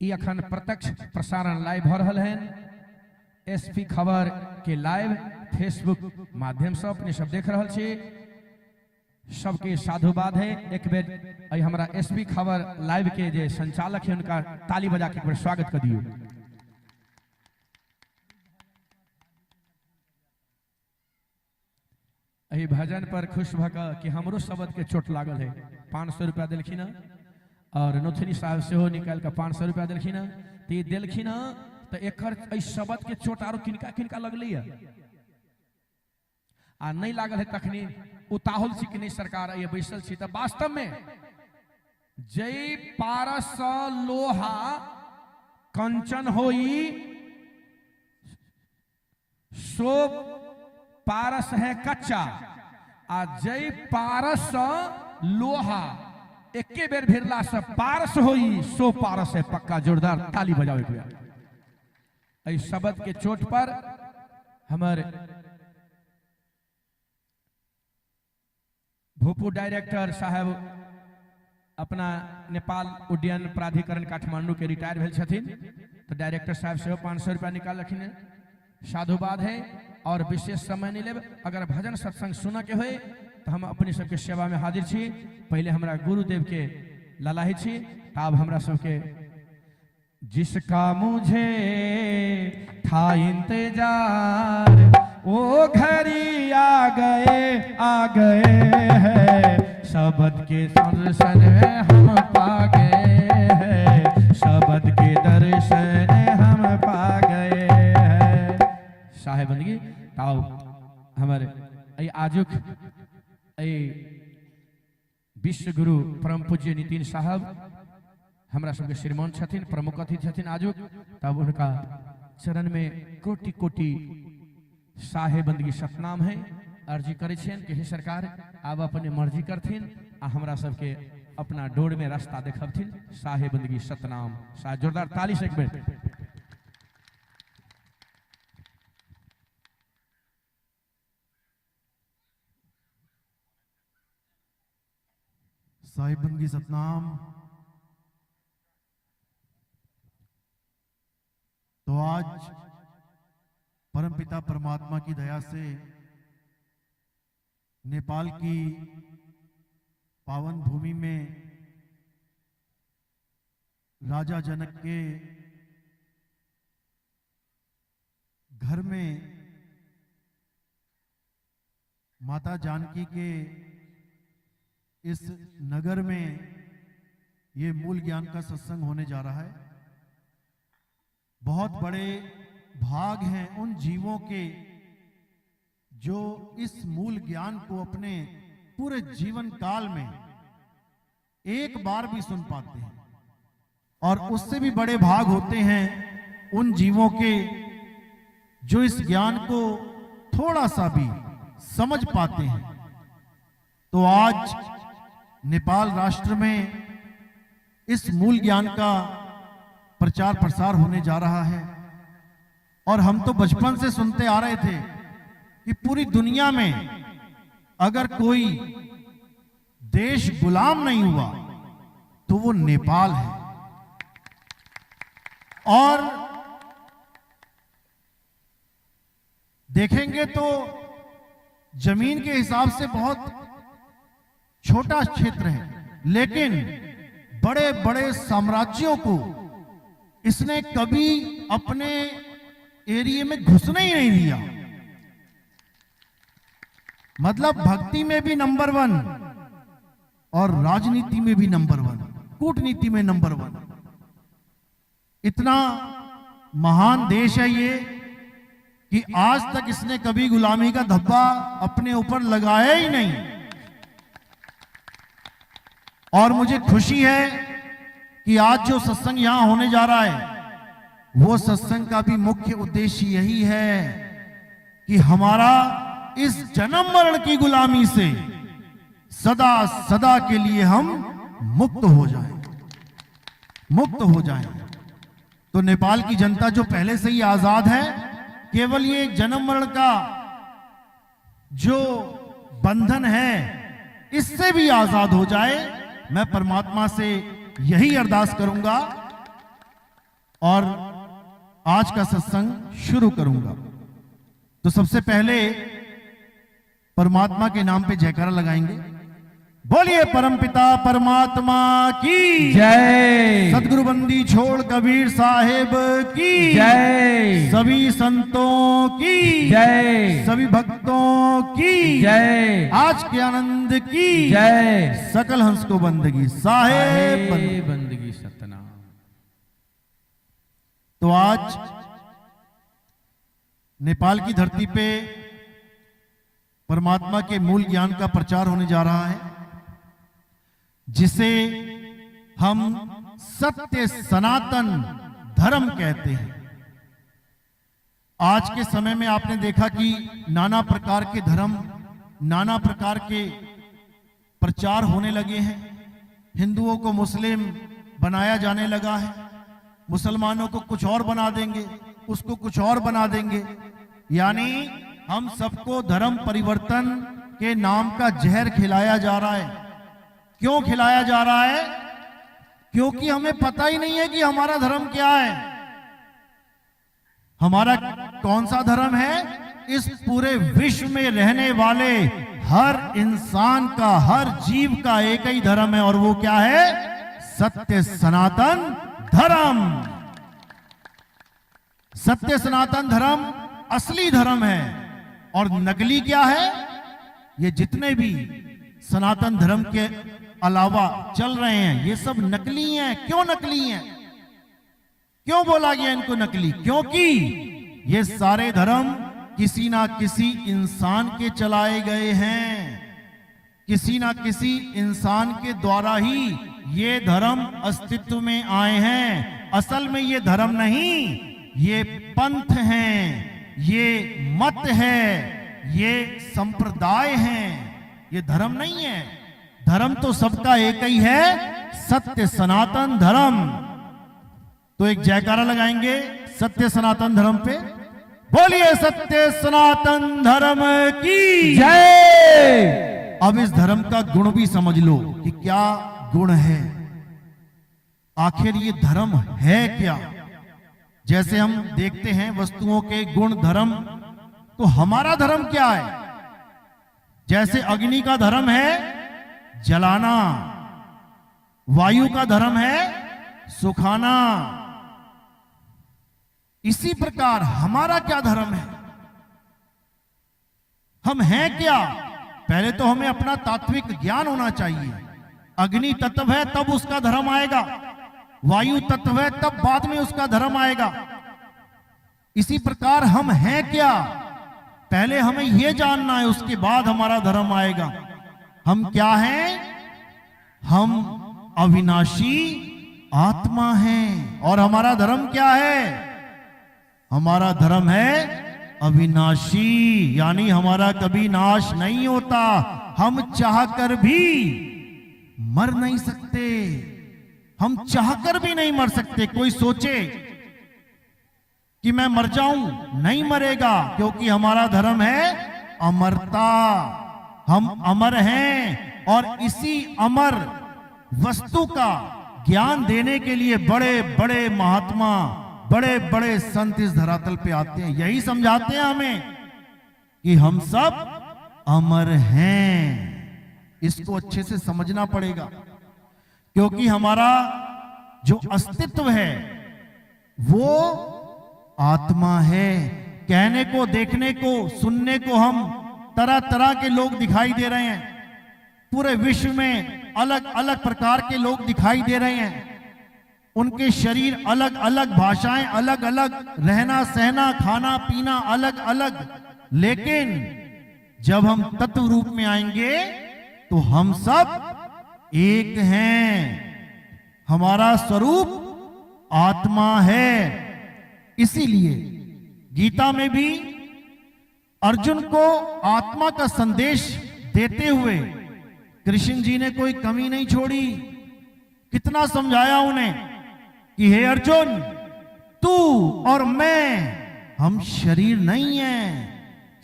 ई अखन प्रत्यक्ष प्रसारण लाइव हो रहा है। एसपी खबर के लाइव फेसबुक माध्यम से अपने सब देख रहा छे। सबके साधुवाद है। एक बेर हमारा एसपी खबर लाइव के जे संचालक है उनका ताली बजा के एक बार स्वागत कर दियो। यही भजन पर खुश भक कि हमरो शब्द के चोट लागल है। 500 रुपया दिलखिन और नोथनी साहब से हो निकाल के 500 रुपया दिलखिन। तो दिलखिन तो एक शब्द के चोट आरो किनका किनका लगल आ नहीं लागल है तखनी उताहुल छी कि नहीं सरकार ये बैसल छी। तो वास्तव में जय पारस लोहा कंचन होई सो पारस है कच्चा आ जय पारस लोहा एके बेर भिरला से पारस होई सो पारस है पक्का। जोरदार ताली बजावे के इस शब्द के चोट पर हमारे भूपू डायरेक्टर साहब अपना नेपाल उड्डयन प्राधिकरण काठमांडू के रिटायर भेल छथिन। तो डायरेक्टर साहब से 500 रुपया निकाल रखिन। साधुवाद है और विशेष समय नहीं लेब। अगर भजन सत्संग सुना के हुए तो हम अपनी सबके सेवा में हाजिर छी। पहले हमरा गुरुदेव के ललाही छी तब हमरा सबके जिसका मुझे था इंतजार वो घड़ी आ गए हैं। शब्द के दर्शन हम पा गए हैं। शब्द के दर्शन हम पा गए हैं। साहेब बंदगी ताऊ हमारे आजुक विश्व गुरु परम पूज्य नितिन साहब हमरा सबके श्रीमान छथिन, प्रमुख अतिथि छथिन आजुक। तब उनका चरण में कोटि कोटि साहेब बंदगी सतनाम है। अर्जी करे छन कि हे सरकार आप अपने मर्जी करथिन आ हमरा सबके अपना डोर में रास्ता देखबथिन। साहेब बंदगी सतनाम। जोरदार ताली से एक बेर। साहिब बंदगी सतनाम। तो आज परमपिता परमात्मा की दया से नेपाल की पावन भूमि में राजा जनक के घर में माता जानकी के इस नगर में ये मूल ज्ञान का सत्संग होने जा रहा है। बहुत बड़े भाग हैं उन जीवों के जो इस मूल ज्ञान को अपने पूरे जीवन काल में एक बार भी सुन पाते हैं। और उससे भी बड़े भाग होते हैं उन जीवों के जो इस ज्ञान को थोड़ा सा भी समझ पाते हैं। तो आज नेपाल राष्ट्र में इस मूल ज्ञान का प्रचार प्रसार होने जा रहा है। और हम तो बचपन से सुनते आ रहे थे कि पूरी दुनिया में अगर कोई देश गुलाम नहीं हुआ तो वो नेपाल है। और देखेंगे तो जमीन के हिसाब से बहुत छोटा क्षेत्र है, लेकिन बड़े बड़े साम्राज्यों को इसने कभी अपने एरिया में घुसने ही नहीं दिया। मतलब भक्ति में भी नंबर 1 और राजनीति में भी नंबर 1, कूटनीति में नंबर 1। इतना महान देश है ये कि आज तक इसने कभी गुलामी का धब्बा अपने ऊपर लगाया ही नहीं। और मुझे खुशी है कि आज जो सत्संग यहां होने जा रहा है वो सत्संग का भी मुख्य उद्देश्य यही है कि हमारा इस जन्म मरण की गुलामी से सदा सदा के लिए हम मुक्त हो जाएं, मुक्त हो जाएं। तो नेपाल की जनता जो पहले से ही आजाद है, केवल ये जन्म मरण का जो बंधन है इससे भी आजाद हो जाए। मैं परमात्मा से यही अरदास करूंगा और आज का सत्संग शुरू करूंगा। तो सबसे पहले परमात्मा के नाम पे जयकारा लगाएंगे। बोलिए परमपिता परमात्मा की जय। सदगुरु बंदी छोड़ कबीर साहेब की जय। सभी संतों की जय। सभी भक्तों की जय। आज के आनंद की जय। सकल हंस को बंदगी साहेब बंदगी सतना। तो आज नेपाल की धरती पे परमात्मा के मूल ज्ञान का प्रचार होने जा रहा है, जिसे हम सत्य सनातन धर्म कहते हैं। आज के समय में आपने देखा कि नाना प्रकार के धर्म, नाना प्रकार के प्रचार होने लगे हैं। हिंदुओं को मुस्लिम बनाया जाने लगा है, मुसलमानों को कुछ और बना देंगे, उसको कुछ और बना देंगे। यानी हम सबको धर्म परिवर्तन के नाम का जहर खिलाया जा रहा है। क्यों खिलाया जा रहा है? क्योंकि हमें पता ही नहीं है कि हमारा धर्म क्या है, हमारा कौन सा धर्म है। इस पूरे विश्व में रहने वाले हर इंसान का, हर जीव का एक ही धर्म है, और वो क्या है? सत्य सनातन धर्म। सत्य सनातन धर्म असली धर्म है, और नकली क्या है? ये जितने भी सनातन धर्म के अलावा चल रहे हैं, ये सब नकली हैं। क्यों नकली हैं? क्यों बोला गया इनको नकली? क्योंकि ये सारे धर्म किसी ना किसी इंसान के चलाए गए हैं, किसी ना किसी इंसान के द्वारा ही ये धर्म अस्तित्व में आए हैं। असल में ये धर्म नहीं, ये पंथ हैं, ये मत है, ये संप्रदाय हैं, ये धर्म नहीं है। धर्म तो सबका एक ही है, सत्य सनातन धर्म। तो एक जयकारा लगाएंगे सत्य सनातन धर्म पे। बोलिए सत्य सनातन धर्म की जय। अब इस धर्म का गुण भी समझ लो कि क्या गुण है, आखिर ये धर्म है क्या। जैसे हम देखते हैं वस्तुओं के गुण धर्म, तो हमारा धर्म क्या है? जैसे अग्नि का धर्म है जलाना, वायु का धर्म है सुखाना, इसी प्रकार हमारा क्या धर्म है? हम हैं क्या? पहले तो हमें अपना तात्विक ज्ञान होना चाहिए। अग्नि तत्व है तब उसका धर्म आएगा, वायु तत्व है तब बाद में उसका धर्म आएगा। इसी प्रकार हम हैं क्या, पहले हमें यह जानना है, उसके बाद हमारा धर्म आएगा। हम क्या हैं? हम अविनाशी आत्मा हैं। और हमारा धर्म क्या है? हमारा धर्म है अविनाशी, यानी हमारा कभी नाश नहीं होता। हम चाहकर भी मर नहीं सकते, हम चाहकर भी नहीं मर सकते। कोई सोचे कि मैं मर जाऊं, नहीं मरेगा, क्योंकि हमारा धर्म है अमरता। हम अमर हैं, और इसी अमर वस्तु का ज्ञान देने के लिए बड़े बड़े महात्मा, बड़े बड़े संत इस धरातल पे आते हैं। यही समझाते हैं हमें कि हम सब अमर हैं। इसको अच्छे से समझना पड़ेगा, क्योंकि हमारा जो अस्तित्व है वो आत्मा है। कहने को, देखने को, सुनने को हम तरह तरह के लोग दिखाई दे रहे हैं। पूरे विश्व में अलग अलग प्रकार के लोग दिखाई दे रहे हैं। उनके शरीर अलग अलग, भाषाएं अलग अलग, रहना सहना, खाना पीना अलग अलग। लेकिन जब हम तत्व रूप में आएंगे तो हम सब एक हैं। हमारा स्वरूप आत्मा है। इसीलिए गीता में भी अर्जुन को आत्मा का संदेश देते हुए कृष्ण जी ने कोई कमी नहीं छोड़ी। कितना समझाया उन्हें कि हे अर्जुन, तू और मैं, हम शरीर नहीं हैं।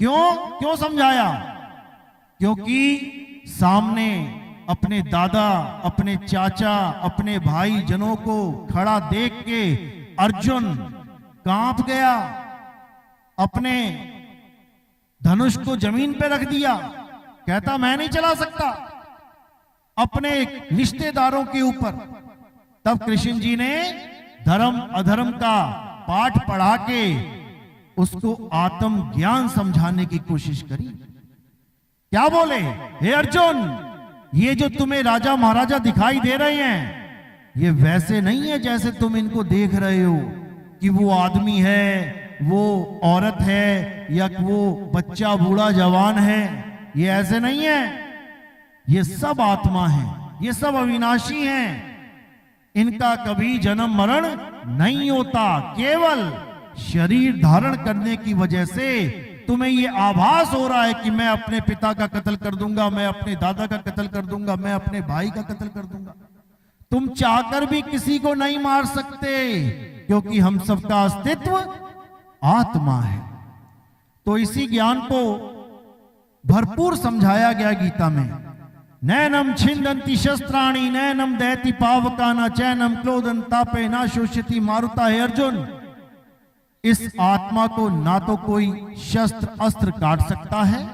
क्यों समझाया? क्योंकि सामने अपने दादा, अपने चाचा, अपने भाई जनों को खड़ा देख के अर्जुन कांप गया, अपने धनुष को जमीन पे रख दिया, कहता मैं नहीं चला सकता अपने रिश्तेदारों के ऊपर। तब कृष्ण जी ने धर्म अधर्म का पाठ पढ़ा के उसको आत्म ज्ञान समझाने की कोशिश करी। क्या बोले, हे अर्जुन, ये जो तुम्हें राजा महाराजा दिखाई दे रहे हैं ये वैसे नहीं है जैसे तुम इनको देख रहे हो कि वो आदमी है, वो औरत है, या वो बच्चा बूढ़ा जवान है। ये ऐसे नहीं है, ये सब आत्मा है, ये सब अविनाशी हैं, इनका कभी जन्म मरण नहीं होता। केवल शरीर धारण करने की वजह से तुम्हें ये आभास हो रहा है कि मैं अपने पिता का कत्ल कर दूंगा, मैं अपने दादा का कत्ल कर दूंगा, मैं अपने भाई का कत्ल कर दूंगा। तुम चाहकर भी किसी को नहीं मार सकते क्योंकि हम सबका अस्तित्व आत्मा है। तो इसी ज्ञान को भरपूर समझाया गया गीता में। नैनम छिंदंती शस्त्राणी नैनम दहति पावका न चैनम क्रोधन तापे ना शोषिति मारुता। है अर्जुन, इस आत्मा को ना तो कोई शस्त्र अस्त्र काट सकता है,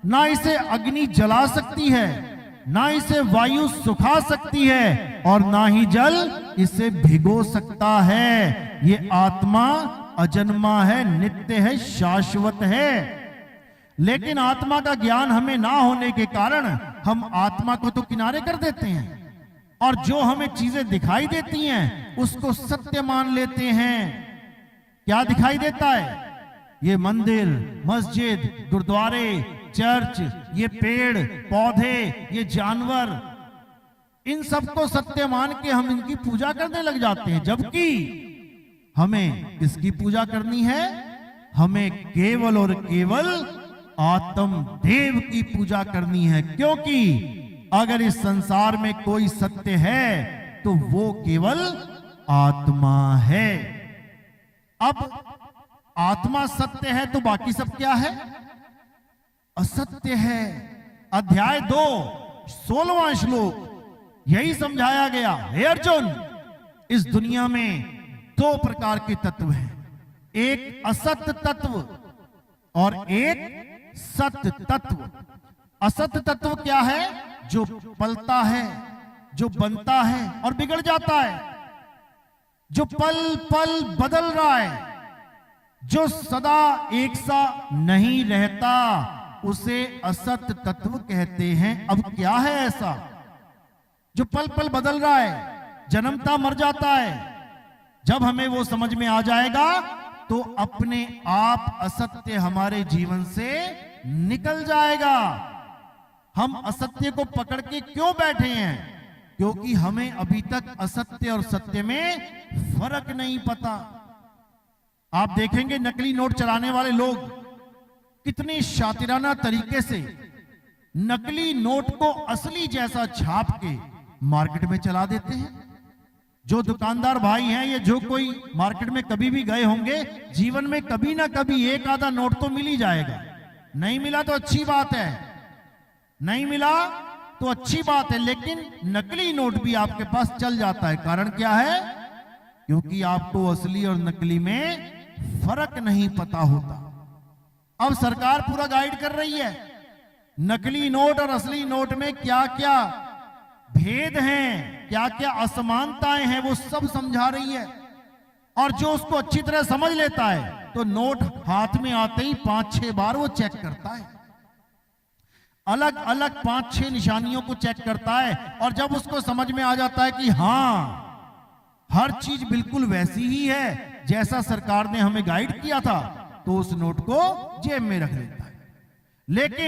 ना इसे अग्नि जला सकती है, ना इसे वायु सुखा सकती है, और ना ही जल इसे भिगो सकता है। ये आत्मा अजन्मा है, नित्य है, शाश्वत है। लेकिन आत्मा का ज्ञान हमें ना होने के कारण हम आत्मा को तो किनारे कर देते हैं, और जो हमें चीजें दिखाई देती हैं उसको सत्य मान लेते हैं। क्या दिखाई देता है? ये मंदिर, मस्जिद, गुरुद्वारे, चर्च, ये पेड़ पौधे, ये जानवर, इन सबको सत्य मान के हम इनकी पूजा करने लग जाते हैं। जबकि हमें किसकी पूजा करनी है? हमें केवल और केवल आत्म देव की पूजा करनी है। क्योंकि अगर इस संसार में कोई सत्य है तो वो केवल आत्मा है। अब आत्मा सत्य है तो बाकी सब क्या है? असत्य है। अध्याय 2 16वां श्लोक यही समझाया गया। हे अर्जुन, इस दुनिया में 2 प्रकार के तत्व हैं, एक असत तत्व और एक सत्य तत्व। असत तत्व क्या है? जो पलता है, जो बनता है और बिगड़ जाता है, जो पल पल बदल रहा है, जो सदा एक सा नहीं रहता, उसे असत तत्व कहते हैं। अब क्या है ऐसा जो पल पल बदल रहा है, जन्मता मर जाता है? जब हमें वो समझ में आ जाएगा तो अपने आप असत्य हमारे जीवन से निकल जाएगा। हम असत्य को पकड़ के क्यों बैठे हैं? क्योंकि हमें अभी तक असत्य और सत्य में फर्क नहीं पता। आप देखेंगे नकली नोट चलाने वाले लोग कितने शातिराना तरीके से नकली नोट को असली जैसा छाप के मार्केट में चला देते हैं। जो दुकानदार भाई हैं, ये जो कोई मार्केट में कभी भी गए होंगे, जीवन में कभी ना कभी एक आधा नोट तो मिल ही जाएगा। नहीं मिला तो अच्छी बात है, नहीं मिला तो अच्छी बात है, लेकिन नकली नोट भी आपके पास चल जाता है। कारण क्या है? क्योंकि आपको असली और नकली में फर्क नहीं पता होता। अब सरकार पूरा गाइड कर रही है, नकली नोट और असली नोट में क्या क्या भेद हैं, क्या क्या असमानताएं हैं, वो सब समझा रही है। और जो उसको अच्छी तरह समझ लेता है तो नोट हाथ में आते ही 5-6 बार वो चेक करता है, अलग अलग 5-6 निशानियों को चेक करता है। और जब उसको समझ में आ जाता है कि हाँ, हर चीज बिल्कुल वैसी ही है जैसा सरकार ने हमें गाइड किया था, तो उस नोट को जेब में रख लेता है। लेकिन